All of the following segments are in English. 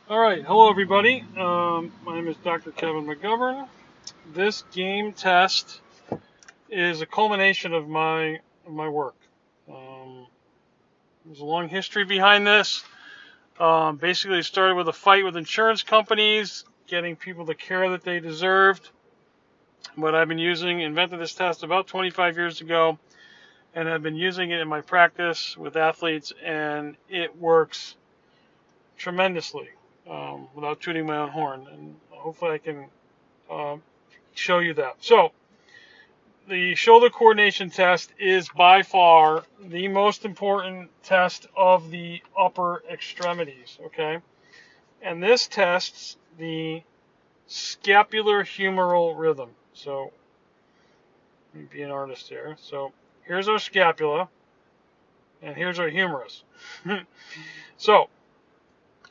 All right, hello everybody. My name is Dr. Kevin McGovern. This G.A.M.E test is a culmination of my work. Um, there's a long history behind this. Basically, it started with a fight with insurance companies, getting people the care that they deserved. But I've been invented this test about 25 years ago, and I've been using it in my practice with athletes, and it works tremendously without tooting my own horn. And hopefully, I can um, show you that. So, the shoulder coordination test is by far the most important test of the upper extremities, okay? And this tests the scapular humeral rhythm. So, let me be an artist here. So, here's our scapula, and here's our humerus. So,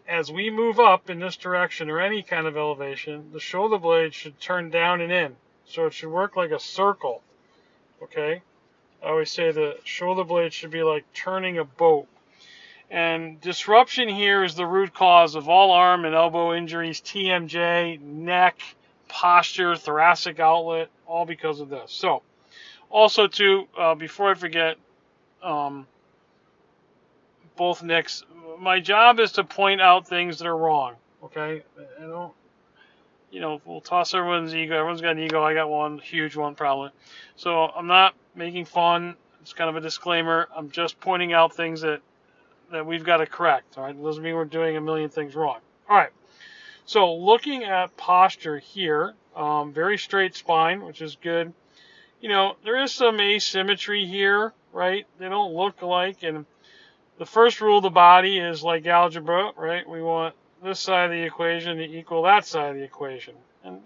as we move up in this direction or any kind of elevation, the shoulder blade should turn down and in. So, it should work like a circle, okay? I always say the shoulder blade should be like turning a boat. And disruption here is the root cause of all arm and elbow injuries, TMJ, neck, posture, thoracic outlet, all because of this. So, also too, before I forget, um, both nicks, my job is to point out things that are wrong. Okay, I don't, we'll toss everyone's ego. Everyone's got an ego. I got one, huge one probably. So I'm not making fun. It's kind of a disclaimer. I'm just pointing out things that we've got to correct. All right, it doesn't mean we're doing a million things wrong. All right. So looking at posture here, very straight spine, which is good. There is some asymmetry here, right? They don't look alike. And the first rule of the body is like algebra, right? We want this side of the equation to equal that side of the equation. And,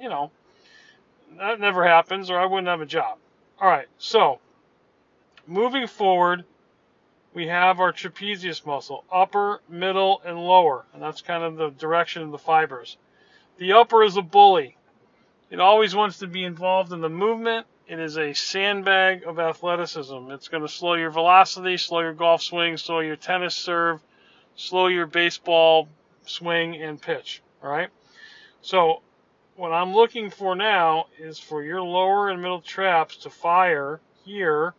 that never happens or I wouldn't have a job. All right. So moving forward, we have our trapezius muscle, upper, middle, and lower. And that's kind of the direction of the fibers. The upper is a bully. It always wants to be involved in the movement. It is a sandbag of athleticism. It's going to slow your velocity, slow your golf swing, slow your tennis serve, slow your baseball swing and pitch. All right? So, what I'm looking for now is for your lower and middle traps to fire here.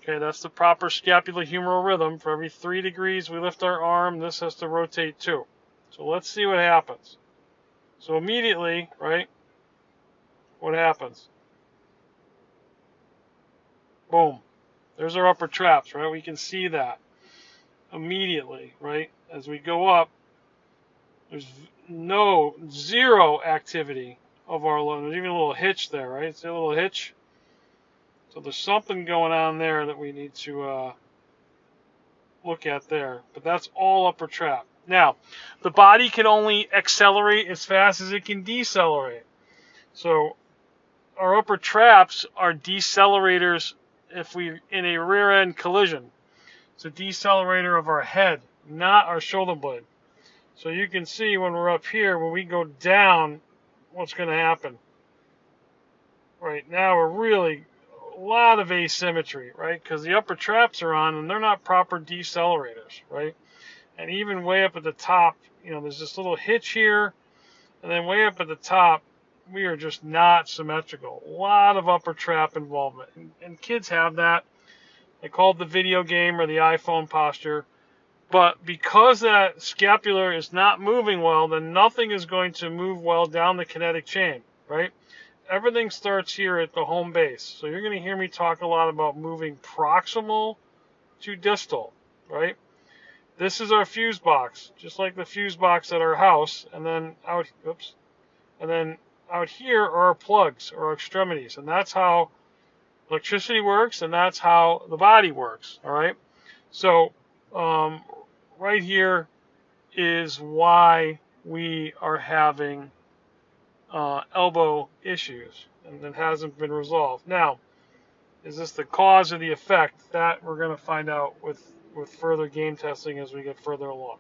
Okay, that's the proper scapulohumeral rhythm. For every 3 degrees we lift our arm, this has to rotate too. So let's see what happens. So immediately, right, what happens? Boom. There's our upper traps, right? We can see that immediately, right? As we go up, there's zero activity of our low. There's even a little hitch there, right? See a little hitch? So there's something going on there that we need to look at there. But that's all upper trap. Now, the body can only accelerate as fast as it can decelerate. So our upper traps are decelerators if we're in a rear end collision. It's a decelerator of our head, not our shoulder blade. So you can see when we're up here, when we go down, what's going to happen. Right now we're really a lot of asymmetry, right? Because the upper traps are on and they're not proper decelerators, right? And even way up at the top, there's this little hitch here, and then way up at the top, we are just not symmetrical. A lot of upper trap involvement. And kids have that. They call it the video game or the iPhone posture. But because that scapular is not moving well, then nothing is going to move well down the kinetic chain, right? Everything starts here at the home base. So you're going to hear me talk a lot about moving proximal to distal, right? This is our fuse box, just like the fuse box at our house. And then out here are our plugs or our extremities. And that's how electricity works, and that's how the body works, all right? So right here is why we are having elbow issues, and it hasn't been resolved. Now, is this the cause or the effect? That we're going to find out with further G.A.M.E testing as we get further along.